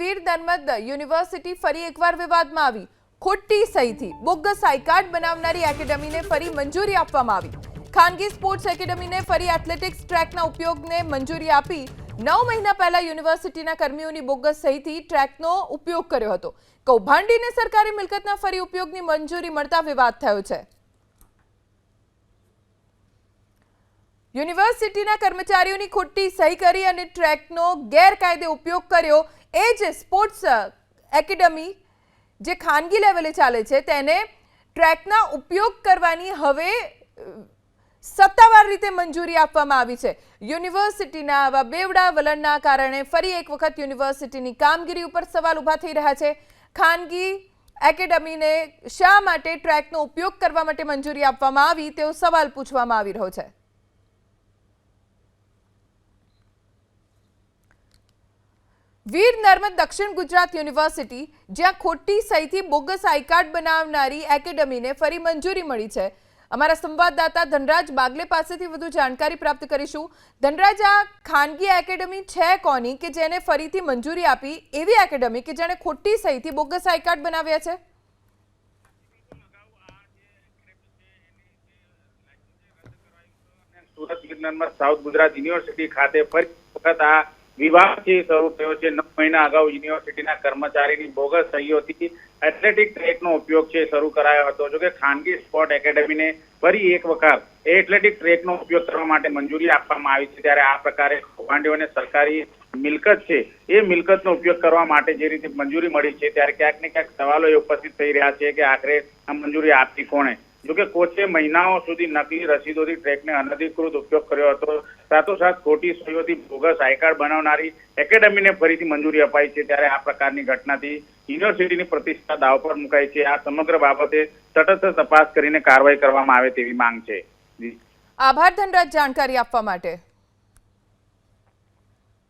Veer Narmad university ફરી એકવાર વિવાદમાં આવી। ખોટી સહીથી બોગસ આઈ કાર્ડ બનાવનારી એકેડમીને ફરી મંજૂરી આપવામાં આવી। ખાનગી સ્પોર્ટ્સ એકેડમીને ફરી એથ્લેટિક્સ ટ્રેકના ઉપયોગને મંજૂરી આપી। 9 મહિના પહેલા યુનિવર્સિટીના કર્મીઓની બોગસ સહીથી ટ્રેકનો ઉપયોગ કર્યો હતો। કૌભાંડીને સરકારી મિલકતના ફરી ઉપયોગની મંજૂરી મળતા વિવાદ થયો છે। યુનિવર્સિટીના કર્મચારીઓની ખોટી સહી કરી અને ટ્રેકનો ગેરકાયદે ઉપયોગ કર્યો। એ જ સ્પોર્ટ્સ એકેડમી જે ખાનગી લેવલે ચાલે છે તેને ટ્રેકના ઉપયોગ કરવાની હવે સત્તાવાર રીતે મંજૂરી આપવામાં આવી છે। યુનિવર્સિટીના આવા બેવડા વલણના કારણે ફરી એક વખત યુનિવર્સિટીની કામગીરી ઉપર સવાલ ઊભા થઈ રહ્યા છે। ખાનગી એકેડમીને શા માટે ટ્રેકનો ઉપયોગ કરવા માટે મંજૂરી આપવામાં આવી તેવો સવાલ પૂછવામાં આવી રહ્યો છે। વીર નર્મદ દક્ષિણ ગુજરાત યુનિવર્સિટી જ્યાં ખોટી સહીથી બોગસ આઈ કાર્ડ બનાવનારી એકેડમીને ફરી મંજૂરી મળી છે। અમારા સંવાદદાતા ધનરાજ બાગલે પાસેથી વધુ જાણકારી પ્રાપ્ત કરીશું। ધનરાજ, આ ખાનગી એકેડમી છે કોની કે જેને ફરીથી મંજૂરી આપી, એવી એકેડમી કે જેણે ખોટી સહીથી બોગસ આઈ કાર્ડ બનાવ્યા છે? સુરત વીર નર્મદ સાઉથ ગુજરાત યુનિવર્સિટી ખાતે ફરી વખત આ વિવાદ શરૂ થયો છે। 9 મહિના અગાઉ યુનિવર્સિટીના કર્મચારીની બોગસ સહીઓથી એથ્લેટિક ટ્રેકનો ઉપયોગ શરૂ કરાયો હતો। જો કે ખાનગી સ્પોર્ટ એકેડમીને ફરી એક વખત એથ્લેટિક ટ્રેકનો ઉપયોગ કરવા માટે મંજૂરી આપવામાં આવી છે। ત્યારે આ પ્રકારે કૌભાંડીઓને સરકારી મિલકત છે એ મિલકતનો ઉપયોગ કરવા માટે જે રીતે મંજૂરી મળી છે ત્યારે ક્યાંક ને ક્યાંક સવાલો એ ઉપસ્થિત થઈ રહ્યા છે કે આખરે આ મંજૂરી આપી કોણે। જોકે કોચે મહિનાઓ સુધી નકલી રસીદોથી ટ્રેકને અનધિકૃત ઉપયોગ કર્યો હતો। સાથોસાથ ખોટી સહીઓથી બોગસ આઈ કાર્ડ બનાવનારી એકેડમીને ફરીથી મંજૂરી અપાઈ છે। ત્યારે આ પ્રકારની ઘટનાથી યુનિવર્સિટીની પ્રતિષ્ઠા દાવ પર મુકાઈ છે। આ સમગ્ર બાબતે તટસ્થ તપાસ કરીને કાર્યવાહી કરવામાં આવે તેવી માંગ છે। આભાર ધનરાજ જાણકારી આપવા માટે।